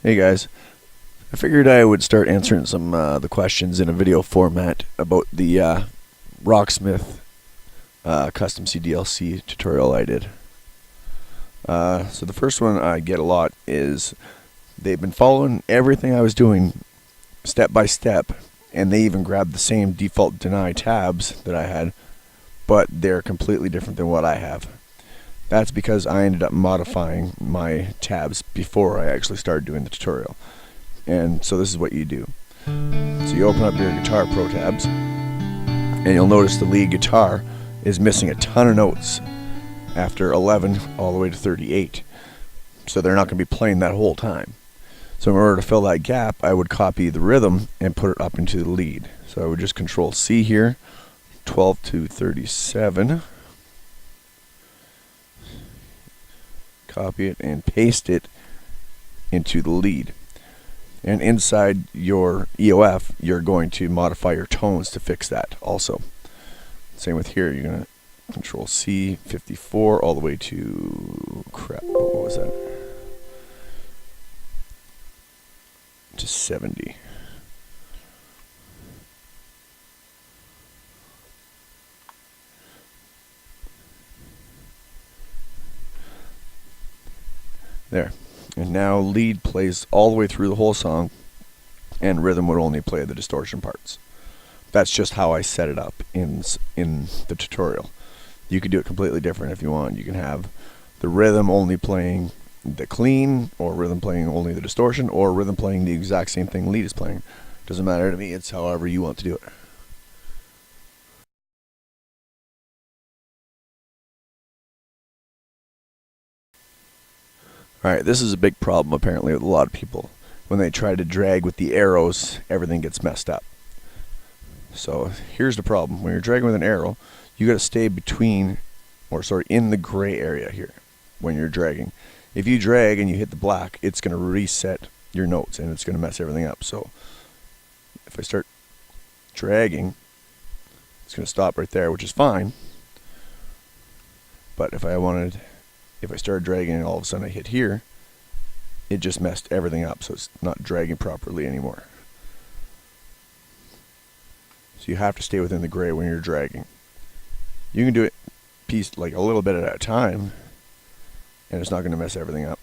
Hey guys, I figured I would start answering some the questions in a video format about the Rocksmith custom CDLC tutorial I did. So the first one I get a lot is they've been following everything I was doing step by step, and they even grabbed the same default deny tabs that I had, but they're completely different than what I have. That's because I ended up modifying my tabs before I actually started doing the tutorial. And so this is what you do. So you open up your Guitar Pro tabs, and you'll notice the lead guitar is missing a ton of notes after 11 all the way to 38. So they're not going to be playing that whole time. So in order to fill that gap, I would copy the rhythm and put it up into the lead. So I would just Control C here, 12 to 37. Copy it and paste it into the lead. And inside your EOF, you're going to modify your tones to fix that also. Same with here, you're going to Control C, 54, all the way to, crap, what was that? To 70. There. And now lead plays all the way through the whole song, and rhythm would only play the distortion parts. That's just how I set it up in the tutorial. You could do it completely different if you want. You can have the rhythm only playing the clean, or rhythm playing only the distortion, or rhythm playing the exact same thing lead is playing. Doesn't matter to me, it's however you want to do it. Alright, this is a big problem apparently with a lot of people. When they try to drag with the arrows, everything gets messed up. So here's the problem. When you're dragging with an arrow, you gotta stay between, or sorry, in the gray area here when you're dragging. If you drag and you hit the black, it's gonna reset your notes and it's gonna mess everything up. So if I start dragging, it's gonna stop right there, which is fine. But if I started dragging and all of a sudden I hit here, it just messed everything up, so it's not dragging properly anymore. So you have to stay within the gray when you're dragging. You can do it like a little bit at a time, and it's not going to mess everything up.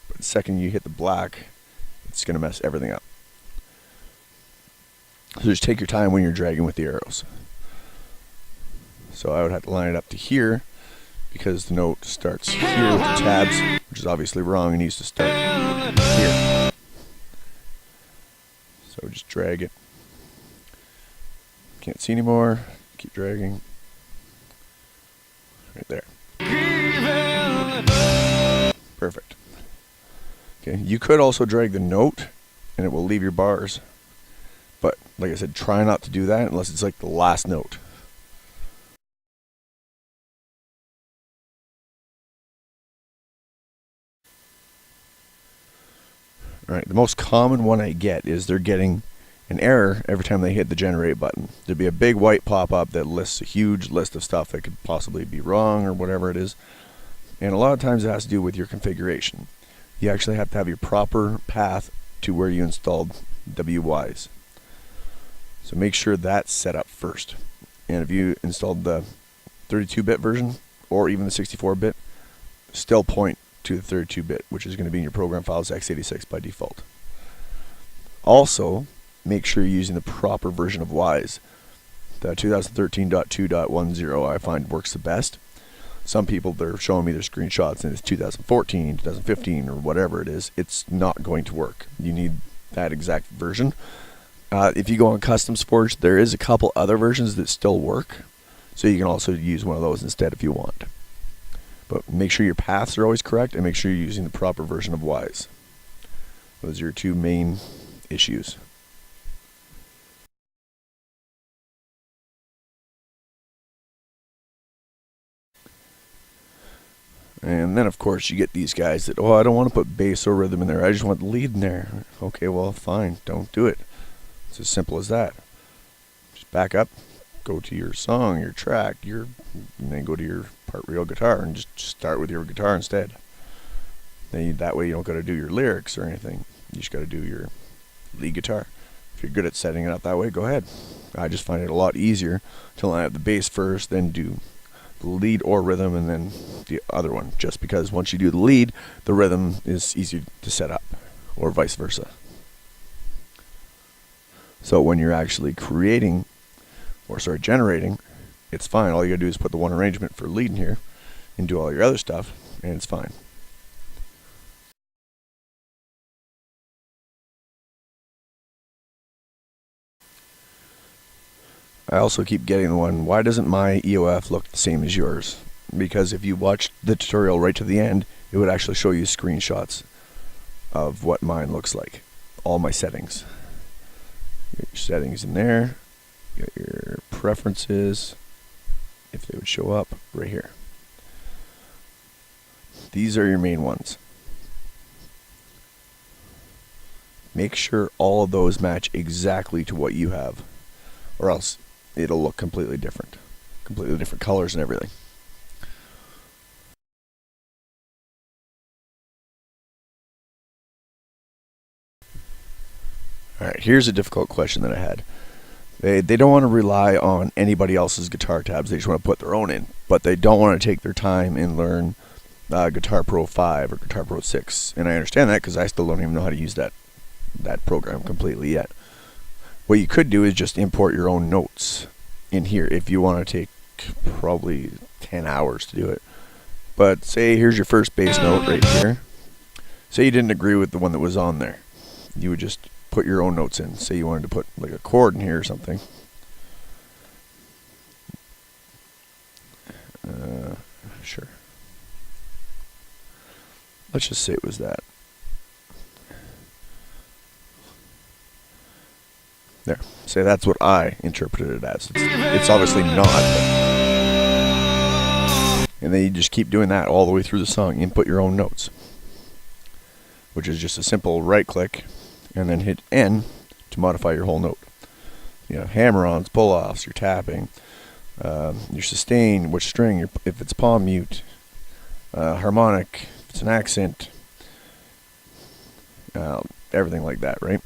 But the second you hit the black, it's going to mess everything up. So just take your time when you're dragging with the arrows. So I would have to line it up to here, because the note starts here with the tabs, which is obviously wrong, and needs to start here. So just drag it. Can't see anymore. Keep dragging. Right there. Perfect. Okay, you could also drag the note, and it will leave your bars. But, like I said, try not to do that unless it's like the last note. Alright, the most common one I get is they're getting an error every time they hit the generate button. There'd be a big white pop-up that lists a huge list of stuff that could possibly be wrong or whatever it is. And a lot of times it has to do with your configuration. You actually have to have your proper path to where you installed WYs. So make sure that's set up first. And if you installed the 32-bit version or even the 64-bit, still point to the 32-bit, which is going to be in your program files x86 by default. Also, make sure you're using the proper version of Wise. The 2013.2.10 I find works the best. Some people, they're showing me their screenshots and it's 2014, 2015, or whatever it is. It's not going to work. You need that exact version. If you go on Customs Forge, there is a couple other versions that still work, so you can also use one of those instead if you want. But make sure your paths are always correct, and make sure you're using the proper version of Wise. Those are your two main issues. And then, of course, you get these guys that, oh, I don't want to put bass or rhythm in there. I just want the lead in there. Okay, well, fine. Don't do it. It's as simple as that. Just back up, go to your song, your track, and then go to your part real guitar and just start with your guitar instead. Then that way you don't got to do your lyrics or anything. You just got to do your lead guitar. If you're good at setting it up that way, go ahead. I just find it a lot easier to line up the bass first, then do the lead or rhythm, and then the other one, just because once you do the lead, the rhythm is easy to set up, or vice versa. So when you're actually generating, it's fine. All you gotta do is put the one arrangement for lead in here and do all your other stuff, and it's fine. I also keep getting the one, why doesn't my EOF look the same as yours? Because if you watch the tutorial right to the end, it would actually show you screenshots of what mine looks like. All my settings. Get your settings in there. Get your preferences, if they would show up, right here. These are your main ones. Make sure all of those match exactly to what you have, or else it'll look completely different. Completely different colors and everything. Alright, here's a difficult question that I had. They don't want to rely on anybody else's guitar tabs, they just want to put their own in. But they don't want to take their time and learn Guitar Pro 5 or Guitar Pro 6. And I understand that because I still don't even know how to use that program completely yet. What you could do is just import your own notes in here if you want to take probably 10 hours to do it. But say here's your first bass note right here. Say you didn't agree with the one that was on there. You would just put your own notes in. Say you wanted to put like a chord in here or something. Sure. Let's just say it was that. There. Say that's what I interpreted it as. It's obviously not. And then you just keep doing that all the way through the song. Input your own notes. Which is just a simple right click and then hit N to modify your whole note. You have hammer-ons, pull-offs, your tapping, your sustain, which string, if it's palm mute, harmonic, if it's an accent, everything like that, right?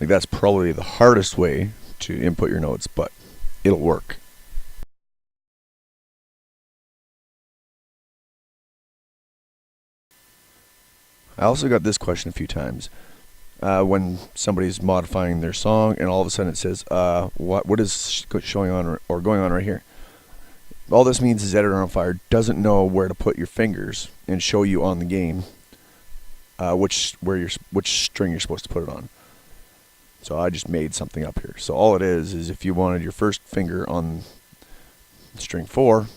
Like that's probably the hardest way to input your notes, but it'll work. I also got this question a few times. When somebody's modifying their song and all of a sudden it says, what is showing on or going on right here? All this means is Editor on Fire doesn't know where to put your fingers and show you on the game which string you're supposed to put it on. So I just made something up here. So all it is if you wanted your first finger on string 4,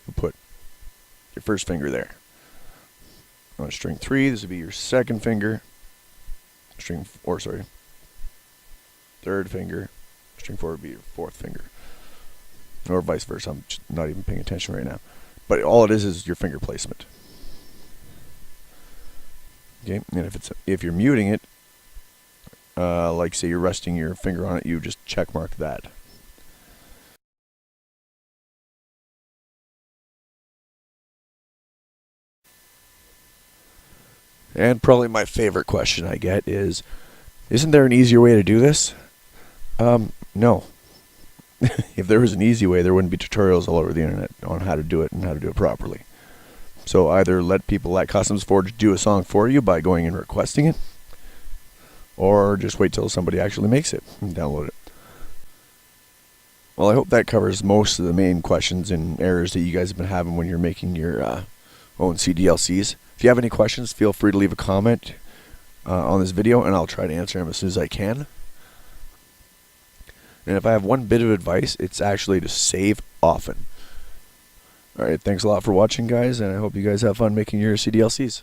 you put your first finger there. On string 3, this would be your second finger. Third finger. String 4 would be your fourth finger. Or vice versa. I'm just not even paying attention right now. But all it is your finger placement. Okay, and if you're muting it, like say you're resting your finger on it, you just check mark that. And probably my favorite question I get is, isn't there an easier way to do this? No. If there was an easy way, there wouldn't be tutorials all over the internet on how to do it and how to do it properly. So either let people at Customs Forge do a song for you by going and requesting it, or just wait till somebody actually makes it and download it. Well, I hope that covers most of the main questions and errors that you guys have been having when you're making your own CDLCs. If you have any questions, feel free to leave a comment on this video, and I'll try to answer them as soon as I can. And if I have one bit of advice, it's actually to save often. Alright, thanks a lot for watching, guys, and I hope you guys have fun making your CDLCs.